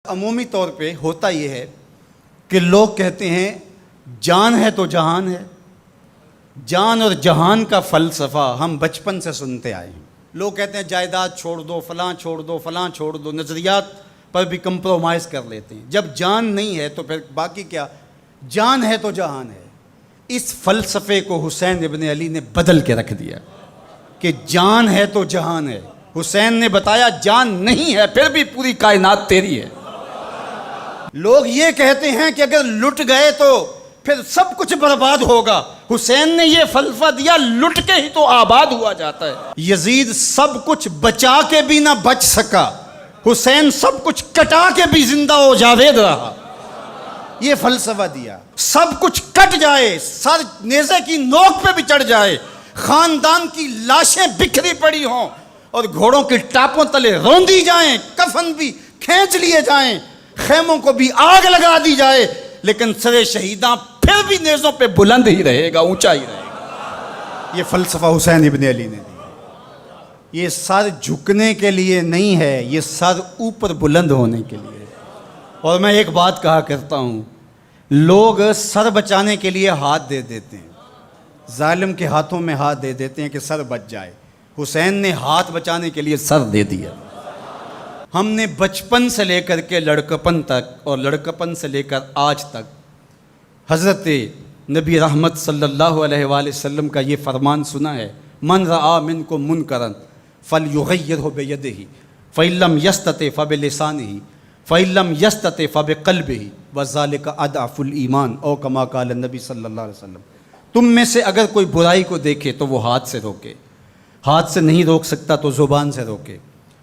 عمومی طور پہ ہوتا یہ ہے کہ لوگ کہتے ہیں جان ہے تو جہان ہے. جان اور جہان کا فلسفہ ہم بچپن سے سنتے آئے ہیں. لوگ کہتے ہیں جائیداد چھوڑ دو، فلاں چھوڑ دو، فلاں چھوڑ دو، نظریات پر بھی کمپرومائز کر لیتے ہیں. جب جان نہیں ہے تو پھر باقی کیا؟ جان ہے تو جہان ہے. اس فلسفے کو حسین ابن علی نے بدل کے رکھ دیا کہ جان ہے تو جہان ہے. حسین نے بتایا جان نہیں ہے پھر بھی پوری کائنات تیری ہے. لوگ یہ کہتے ہیں کہ اگر لٹ گئے تو پھر سب کچھ برباد ہوگا. حسین نے یہ فلسفہ دیا لٹ کے ہی تو آباد ہوا جاتا ہے. یزید سب کچھ بچا کے بھی نہ بچ سکا، حسین سب کچھ کٹا کے بھی زندہ و جاوید رہا. یہ فلسفہ دیا سب کچھ کٹ جائے، سر نیزے کی نوک پہ بھی چڑھ جائے، خاندان کی لاشیں بکھری پڑی ہوں اور گھوڑوں کے ٹاپوں تلے روندی جائیں، کفن بھی کھینچ لیے جائیں، خیموں کو بھی آگ لگا دی جائے، لیکن سر شہیداں پھر بھی نیزوں پہ بلند ہی رہے گا، اونچا ہی رہے گا. یہ فلسفہ حسین ابن علی نے دیا. یہ سر جھکنے کے لیے نہیں ہے، یہ سر اوپر بلند ہونے کے لیے. اور میں ایک بات کہا کرتا ہوں، لوگ سر بچانے کے لیے ہاتھ دے دیتے ہیں، ظالم کے ہاتھوں میں ہاتھ دے دیتے ہیں کہ سر بچ جائے. حسین نے ہاتھ بچانے کے لیے سر دے دیا. ہم نے بچپن سے لے کر کے لڑکپن تک اور لڑکپن سے لے کر آج تک حضرت نبی رحمت صلی اللہ علیہ وآلہ وسلم کا یہ فرمان سنا ہے، من رآ منکم منکرا فلیغیرہ بیدہ فإن لم یستطع فبلسانہ فإن لم یستطع فبقلبہ وذلک اضعف الایمان او کما قال النبی صلی اللہ علیہ وسلم. تم میں سے اگر کوئی برائی کو دیکھے تو وہ ہاتھ سے روکے، ہاتھ سے نہیں روک سکتا تو زبان سے روکے،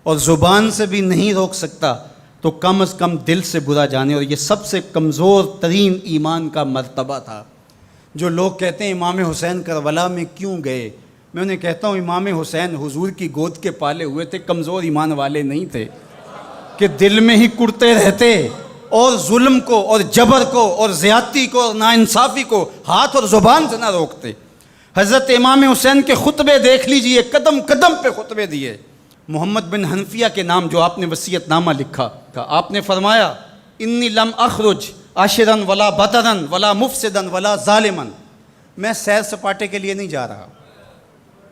اور زبان سے بھی نہیں روک سکتا تو کم از کم دل سے برا جانے. اور یہ سب سے کمزور ترین ایمان کا مرتبہ تھا. جو لوگ کہتے ہیں امام حسین کربلا میں کیوں گئے، میں انہیں کہتا ہوں امام حسین حضور کی گود کے پالے ہوئے تھے، کمزور ایمان والے نہیں تھے کہ دل میں ہی کڑتے رہتے اور ظلم کو اور جبر کو اور زیادتی کو اور ناانصافی کو ہاتھ اور زبان سے نہ روکتے. حضرت امام حسین کے خطبے دیکھ لیجئے، قدم قدم پہ خطبے دیے. محمد بن حنفیہ کے نام جو آپ نے وصیت نامہ لکھا تھا، آپ نے فرمایا انی لم اخرج عاشرا ولا بطرا ولا مفسدا ولا ظالما. میں سیر سپاٹے کے لیے نہیں جا رہا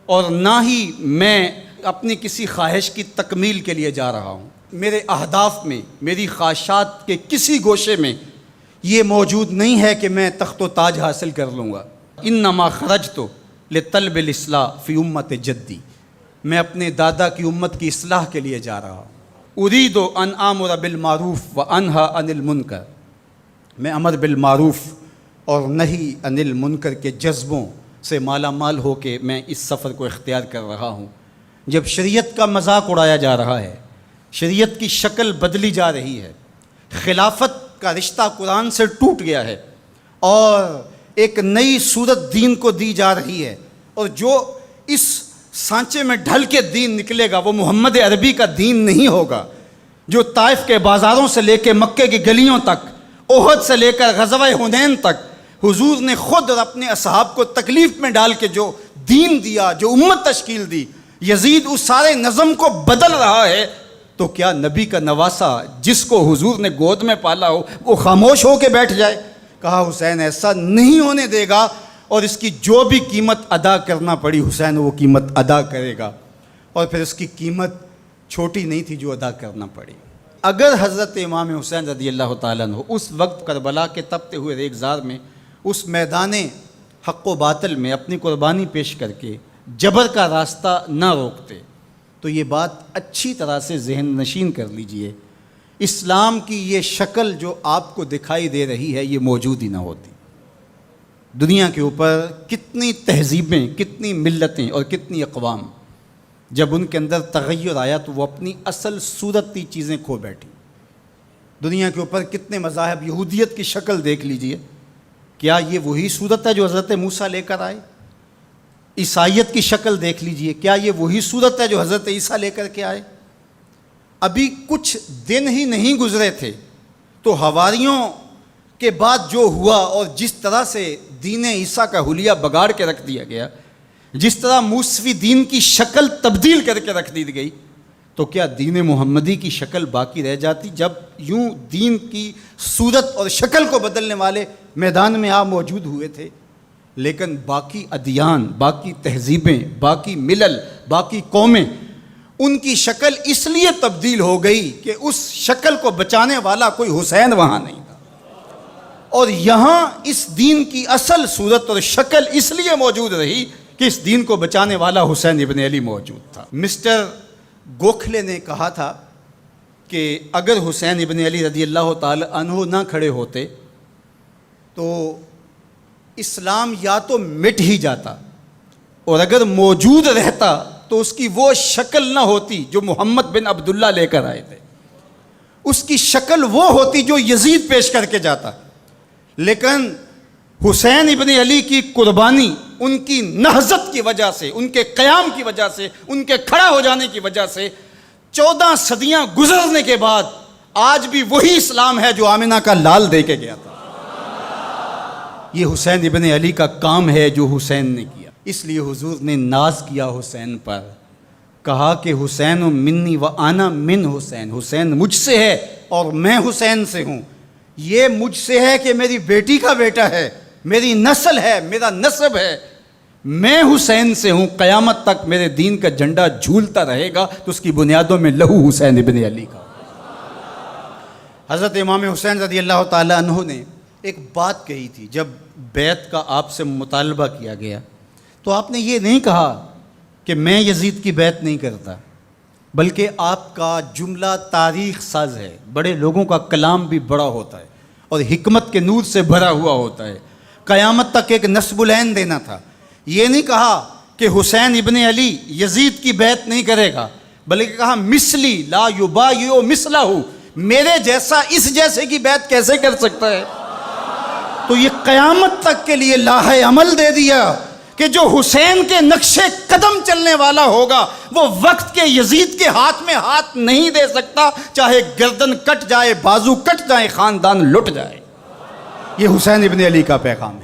اور نہ ہی میں اپنی کسی خواہش کی تکمیل کے لیے جا رہا ہوں. میرے اہداف میں، میری خواہشات کے کسی گوشے میں یہ موجود نہیں ہے کہ میں تخت و تاج حاصل کر لوں گا. انما خرجت لطلب الاصلاح فی امت جدی. میں اپنے دادا کی امت کی اصلاح کے لیے جا رہا ہوں. ارید ان آمر بالمعروف وانہی عن المنکر. میں امر بالمعروف اور نہی عن المنکر کے جذبوں سے مالا مال ہو کے میں اس سفر کو اختیار کر رہا ہوں. جب شریعت کا مذاق اڑایا جا رہا ہے، شریعت کی شکل بدلی جا رہی ہے، خلافت کا رشتہ قرآن سے ٹوٹ گیا ہے اور ایک نئی صورت دین کو دی جا رہی ہے، اور جو اس سانچے میں ڈھل کے دین نکلے گا وہ محمد عربی کا دین نہیں ہوگا جو طائف کے بازاروں سے لے کے مکے کی گلیوں تک، احد سے لے کر غزوہ حنین تک حضور نے خود اور اپنے اصحاب کو تکلیف میں ڈال کے جو دین دیا، جو امت تشکیل دی. یزید اس سارے نظم کو بدل رہا ہے، تو کیا نبی کا نواسا جس کو حضور نے گود میں پالا ہو وہ خاموش ہو کے بیٹھ جائے؟ کہا حسین ایسا نہیں ہونے دے گا، اور اس کی جو بھی قیمت ادا کرنا پڑی حسین وہ قیمت ادا کرے گا. اور پھر اس کی قیمت چھوٹی نہیں تھی جو ادا کرنا پڑی. اگر حضرت امام حسین رضی اللہ تعالیٰ عنہ اس وقت کربلا کے تپتے ہوئے ریگزار میں، اس میدان حق و باطل میں اپنی قربانی پیش کر کے جبر کا راستہ نہ روکتے تو یہ بات اچھی طرح سے ذہن نشین کر لیجئے، اسلام کی یہ شکل جو آپ کو دکھائی دے رہی ہے یہ موجود ہی نہ ہوتی. دنیا کے اوپر کتنی تہذیبیں، کتنی ملتیں اور کتنی اقوام جب ان کے اندر تغیر آیا تو وہ اپنی اصل صورتی چیزیں کھو بیٹھی. دنیا کے اوپر کتنے مذاہب، یہودیت کی شکل دیکھ لیجئے، کیا یہ وہی صورت ہے جو حضرت موسیٰ لے کر آئے؟ عیسائیت کی شکل دیکھ لیجئے، کیا یہ وہی صورت ہے جو حضرت عیسیٰ لے کر کے آئے؟ ابھی کچھ دن ہی نہیں گزرے تھے تو حواریوں کے بعد جو ہوا اور جس طرح سے دین عیسیٰ کا حلیہ بگاڑ کے رکھ دیا گیا، جس طرح موسوی دین کی شکل تبدیل کر کے رکھ دی گئی، تو کیا دین محمدی کی شکل باقی رہ جاتی؟ جب یوں دین کی صورت اور شکل کو بدلنے والے میدان میں آپ موجود ہوئے تھے، لیکن باقی ادیان، باقی تہذیبیں، باقی ملل، باقی قومیں، ان کی شکل اس لیے تبدیل ہو گئی کہ اس شکل کو بچانے والا کوئی حسین وہاں نہیں تھا، اور یہاں اس دین کی اصل صورت اور شکل اس لیے موجود رہی کہ اس دین کو بچانے والا حسین ابن علی موجود تھا۔ مسٹر گوکھلے نے کہا تھا کہ اگر حسین ابن علی رضی اللہ تعالی عنہ نہ کھڑے ہوتے تو اسلام یا تو مٹ ہی جاتا، اور اگر موجود رہتا تو اس کی وہ شکل نہ ہوتی جو محمد بن عبداللہ لے کر آئے تھے، اس کی شکل وہ ہوتی جو یزید پیش کر کے جاتا۔ لیکن حسین ابن علی کی قربانی، ان کی نہضت کی وجہ سے، ان کے قیام کی وجہ سے، ان کے کھڑا ہو جانے کی وجہ سے 14 صدیاں گزرنے کے بعد آج بھی وہی اسلام ہے جو آمنہ کا لال دے کے گیا تھا۔ یہ حسین ابن علی کا کام ہے جو حسین نے کیا۔ اس لیے حضور نے ناز کیا حسین پر، کہا کہ حسین منی و انا من حسین، حسین مجھ سے ہے اور میں حسین سے ہوں۔ یہ مجھ سے ہے کہ میری بیٹی کا بیٹا ہے، میری نسل ہے، میرا نسب ہے، میں حسین سے ہوں، قیامت تک میرے دین کا جھنڈا جھولتا رہے گا، تو اس کی بنیادوں میں لہو حسین ابن علی کا۔ حضرت امام حسین رضی اللہ تعالی عنہ نے ایک بات کہی تھی جب بیعت کا آپ سے مطالبہ کیا گیا، تو آپ نے یہ نہیں کہا کہ میں یزید کی بیعت نہیں کرتا، بلکہ آپ کا جملہ تاریخ ساز ہے، بڑے لوگوں کا کلام بھی بڑا ہوتا ہے اور حکمت کے نور سے بھرا ہوا ہوتا ہے، قیامت تک ایک نسب العین دینا تھا۔ یہ نہیں کہا کہ حسین ابن علی یزید کی بیعت نہیں کرے گا، بلکہ کہا مثلی لا یبایع مثلہ، میرے جیسا اس جیسے کی بیعت کیسے کر سکتا ہے؟ تو یہ قیامت تک کے لیے لاہ عمل دے دیا کہ جو حسین کے نقش قدم چلنے والا ہوگا وہ وقت کے یزید کے ہاتھ میں ہاتھ نہیں دے سکتا، چاہے گردن کٹ جائے، بازو کٹ جائے، خاندان لٹ جائے۔ یہ حسین ابن علی کا پیغام ہے۔